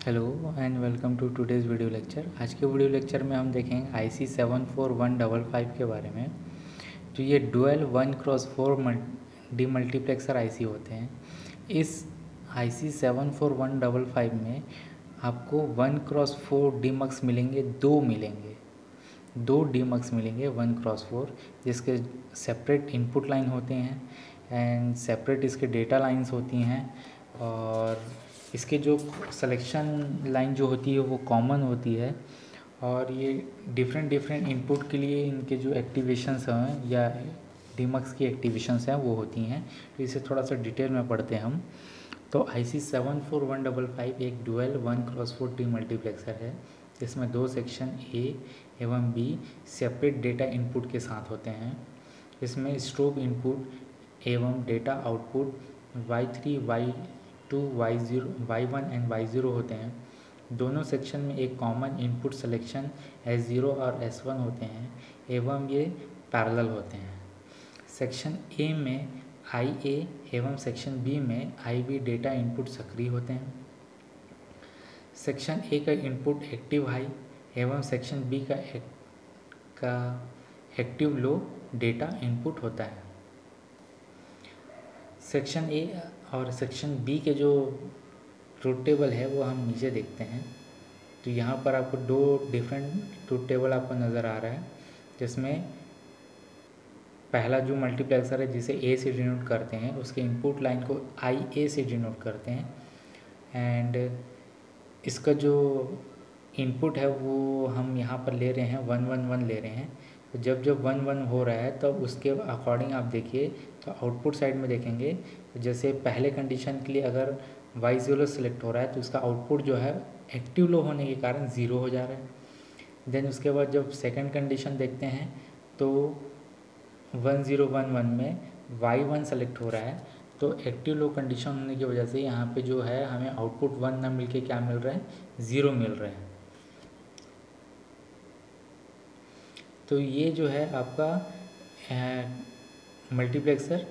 Hello and welcome to today's video lecture. आज के video lecture में हम देखेंगे IC 74155 के बारे में। तो ये डुअल 1x4 डीमल्टीप्लेक्सर IC होते हैं। इस IC 74155 में आपको 1x4 डीमक्स मिलेंगे, दो डीमक्स मिलेंगे 1x4, जिसके सेपरेट इनपुट लाइन होते हैं एंड सेपरेट इसके डेटा लाइंस होती हैं। और इसके जो सिलेक्शन लाइन जो होती है वो कॉमन होती है। और ये डिफरेंट इनपुट के लिए इनके जो एक्टिवेशंस हैं या डीमक्स की एक्टिवेशंस हैं वो होती हैं। तो इसे थोड़ा सा डिटेल में पढ़ते हैं हम। तो IC 74155 एक डुअल 1x4 डीमल्टीप्लेक्सर है। इसमें दो सेक्शन A एवं B सेपरेट डेटा इनपुट के साथ होते हैं। इसमें स्ट्रोब इनपुट एवं data output Y3, Y2, Y1 and Y0 होते हैं। दोनों सेक्शन में एक कॉमन इनपुट सिलेक्शन S0 और S1 होते हैं एवं ये पैरेलल होते हैं। सेक्शन A में IA एवं सेक्शन B में IB डेटा इनपुट सक्रिय होते हैं। सेक्शन A का इनपुट एक्टिव हाई एवं सेक्शन B का एक्टिव लो डेटा इनपुट होता है। सेक्शन A और सेक्शन B के जो ट्रूथ टेबल है वो हम नीचे देखते हैं। तो यहाँ पर आपको दो डिफरेंट ट्रूथ टेबल आपको नज़र आ रहा है, जिसमें पहला जो मल्टीप्लेक्सर है जिसे A से डिनोट करते हैं उसके इनपुट लाइन को IA से डिनोट करते हैं एंड इसका जो इनपुट है वो हम यहाँ पर ले रहे हैं 111 ले रहे हैं। तो जब 1 हो रहा है तो उसके अकॉर्डिंग आप देखिए तो आउटपुट साइड में देखेंगे। जैसे पहले कंडीशन के लिए अगर Y0 सेलेक्ट हो रहा है तो उसका आउटपुट जो है एक्टिव लो होने के कारण 0 हो जा रहा है। देन उसके बाद जब सेकंड कंडीशन देखते हैं तो 1011 में Y1 सेलेक्ट हो रहा है, तो एक्टिव लो कंडीशन होने की वजह से यहाँ पे जो है हमें आउटपुट 1 ना मिल के क्या मिल रहा है, 0 मिल रहा है। तो ये जो है आपका मल्टीप्लेक्सर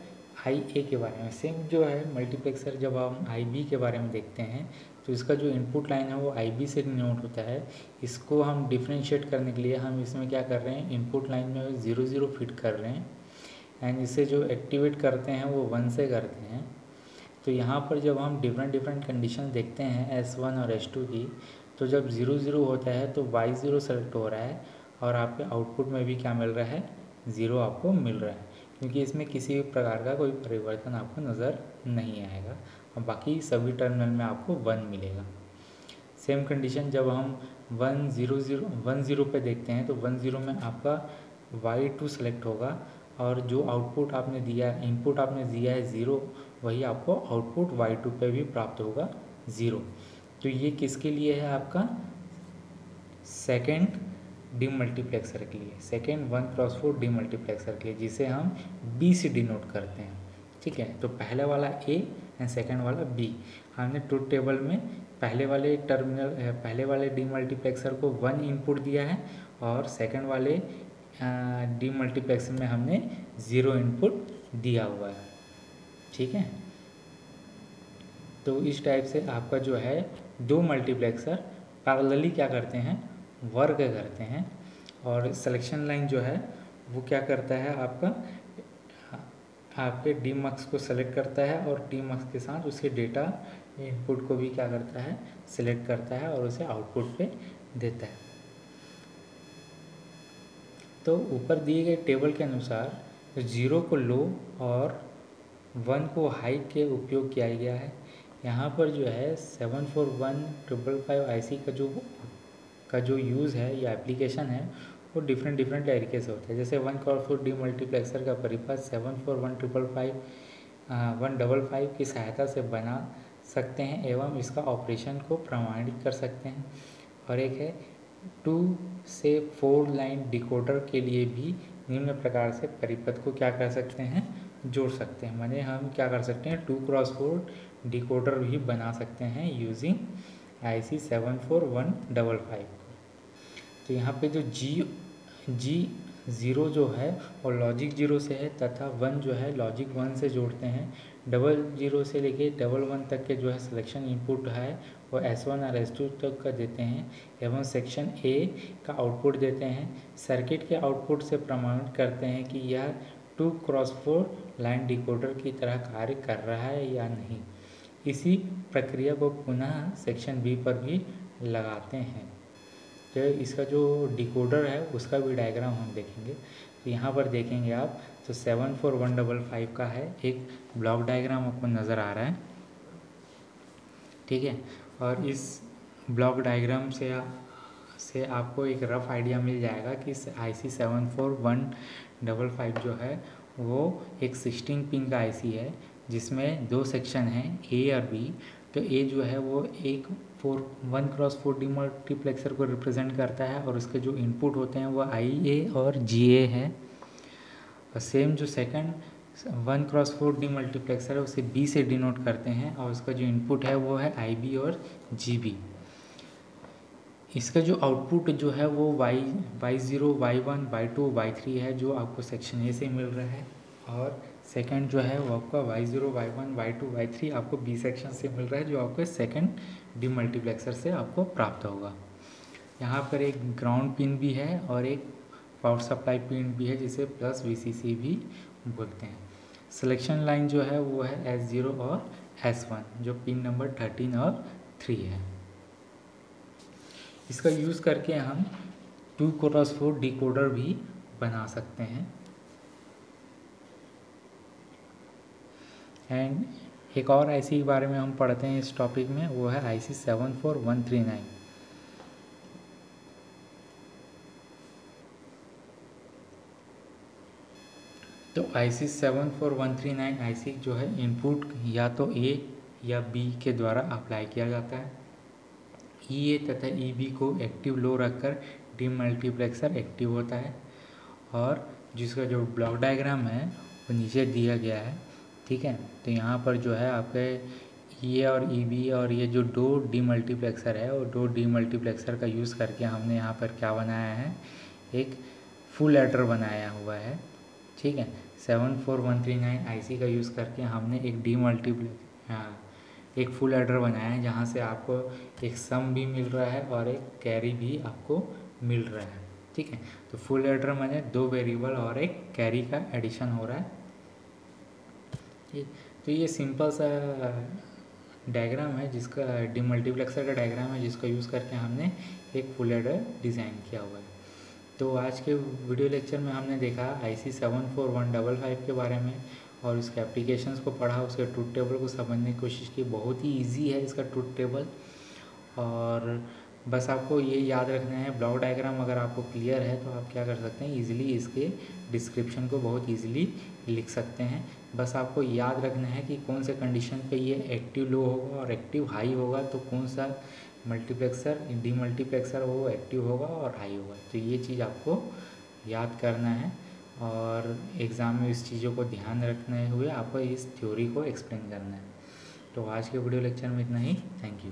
IA के बारे में। सेम जो है मल्टीप्लेक्सर जब हम IB के बारे में देखते हैं तो इसका जो इनपुट लाइन है वो IB से डिनोट होता है। इसको हम डिफ्रेंशिएट करने के लिए हम इसमें क्या कर रहे हैं, इनपुट लाइन में 0 फिट कर रहे हैं एंड इसे जो एक्टिवेट करते हैं वो 1 से करते हैं। तो यहाँ पर जब हम डिफरेंट कंडीशन देखते हैं S1 और S2 की, तो जब 0 होता है तो Y0 सेलेक्ट हो रहा है और आपके आउटपुट में भी क्या मिल रहा है, 0 आपको मिल रहा है, क्योंकि इसमें किसी भी प्रकार का कोई परिवर्तन आपको नज़र नहीं आएगा और बाकी सभी टर्मिनल में आपको 1 मिलेगा। सेम कंडीशन जब हम 10 पे देखते हैं तो 10 में आपका Y2 सेलेक्ट होगा और जो आउटपुट आपने दिया, इनपुट आपने दिया है 0, वही आपको आउटपुट Y2 पे भी प्राप्त होगा 0। तो ये किसके लिए है, आपका सेकेंड डीमल्टीप्लेक्सर के लिए, सेकेंड 1x4 डीमल्टीप्लेक्सर के लिए, जिसे हम B से डिनोट करते हैं। ठीक है, तो पहले वाला A एंड सेकेंड वाला B। हमने ट्रूथ टेबल में पहले वाले डीमल्टीप्लेक्सर को 1 इनपुट दिया है और सेकेंड वाले डीमल्टीप्लेक्सर में हमने 0 इनपुट दिया हुआ है। ठीक है, तो इस टाइप से आपका जो है दो मल्टीप्लेक्सर पैरेलली क्या करते हैं, वर्क करते हैं। और सिलेक्शन लाइन जो है वो क्या करता है, आपके डीमक्स को सेलेक्ट करता है और डीमक्स के साथ उसके डेटा इनपुट को भी क्या करता है, सिलेक्ट करता है और उसे आउटपुट पे देता है। तो ऊपर दिए गए टेबल के अनुसार 0 को लो और 1 को हाई के उपयोग किया गया है। यहाँ पर जो है 74155 IC का जो यूज़ है या एप्लीकेशन है वो डिफरेंट तरीके से होता है। जैसे 1x4 डीमल्टीप्लेक्सर का परिपथ 74155 की सहायता से बना सकते हैं एवं इसका ऑपरेशन को प्रमाणित कर सकते हैं। और एक है 2 से 4 लाइन डिकोडर के लिए भी निम्न प्रकार से परिपथ को क्या कर सकते हैं, जोड़ सकते हैं। माने हम क्या कर सकते हैं, 2x4 डिकोडर भी बना सकते हैं यूजिंग IC 74155 को। तो यहाँ पे जो G0 जो है और लॉजिक 0 से है तथा 1 जो है लॉजिक 1 से जोड़ते हैं 00 से लेके 11 तक के जो है सिलेक्शन इनपुट है वो S1 और S2 तक का देते हैं एवं सेक्शन ए का आउटपुट देते हैं। सर्किट के आउटपुट से प्रमाणित करते हैं कि यह 2x4 लाइन डिकोडर की तरह कार्य कर रहा है या नहीं। इसी प्रक्रिया को पुनः सेक्शन बी पर भी लगाते हैं। तो इसका जो डिकोडर है उसका भी डायग्राम हम देखेंगे। तो यहाँ पर देखेंगे आप तो 74155 का है एक ब्लॉक डायग्राम आपको नज़र आ रहा है, ठीक है। और इस ब्लॉक डायग्राम से आपको एक रफ आइडिया मिल जाएगा कि IC 74155 जो है वो एक 16 पिन का IC है जिसमें 2 सेक्शन हैं ए और बी। तो ए जो है वो एक 1x4 डीमल्टीप्लेक्सर को रिप्रेजेंट करता है और उसके जो इनपुट होते हैं वो IA और GA है। और सेम जो सेकंड 1x4 डीमल्टीप्लेक्सर है उसे B से डिनोट करते हैं और उसका जो इनपुट है वो है IB और GB। इसका जो आउटपुट जो है वो Y0, Y1, Y2, Y3 है जो आपको सेक्शन ए से मिल रहा है, और सेकंड जो है वो आपका Y0, Y1, Y2, Y3 आपको बी सेक्शन से मिल रहा है जो आपको सेकंड डीमल्टीप्लेक्सर से आपको प्राप्त होगा। यहाँ पर एक ग्राउंड पिन भी है और एक पावर सप्लाई पिन भी है जिसे प्लस VCC भी बोलते हैं। सिलेक्शन लाइन जो है वो है S0 और S1 जो पिन नंबर 13 और 3 है। इसका यूज़ करके हम 2x4 डिकोडर भी बना सकते हैं। एंड एक और IC के बारे में हम पढ़ते हैं इस टॉपिक में, वो है IC 74139। तो IC 74139 IC जो है इनपुट या तो A या B के द्वारा अप्लाई किया जाता है। EA तथा EB को एक्टिव लो रखकर डीमल्टीप्लेक्सर एक्टिव होता है, और जिसका जो ब्लॉक डायग्राम है वो नीचे दिया गया है, ठीक है। तो यहाँ पर जो है आपके EA और EB और ये जो 2 डीमल्टीप्लेक्सर है और 2 डीमल्टीप्लेक्सर का यूज़ करके हमने यहाँ पर क्या बनाया है, एक फुल एडर बनाया हुआ है, ठीक है। 74139 IC का यूज़ करके हमने एक फुल एडर बनाया है जहाँ से आपको एक सम भी मिल रहा है और एक कैरी भी आपको मिल रहा है, ठीक है। तो फुल एडर माने 2 वेरिएबल और एक कैरी का एडिशन हो रहा है, ठीक। तो ये सिंपल सा डायग्राम है जिसका डीमल्टीप्लेक्सर का डायग्राम है जिसका यूज़ करके हमने एक फुल एडर डिज़ाइन किया हुआ है। तो आज के वीडियो लेक्चर में हमने देखा IC 74155 के बारे में और उसके एप्लीकेशंस को पढ़ा, उसके ट्रूथ टेबल को समझने की कोशिश की। बहुत ही इजी है इसका ट्रूथ टेबल, और बस आपको ये याद रखना है, ब्लॉक डायग्राम अगर आपको क्लियर है तो आप क्या कर सकते हैं, इजीली इसके डिस्क्रिप्शन को बहुत इजीली लिख सकते हैं। बस आपको याद रखना है कि कौन से कंडीशन पे ये एक्टिव लो होगा और एक्टिव हाई होगा, तो कौन सा मल्टीप्लेक्सर डीमल्टीप्लेक्सर वो एक्टिव होगा और हाई होगा। तो ये चीज़ आपको याद करना है, और एग्ज़ाम में इस चीज़ों को ध्यान रखने हुए आपको इस थ्योरी को एक्सप्लेन करना है। तो आज के वीडियो लेक्चर में इतना ही। Thank you.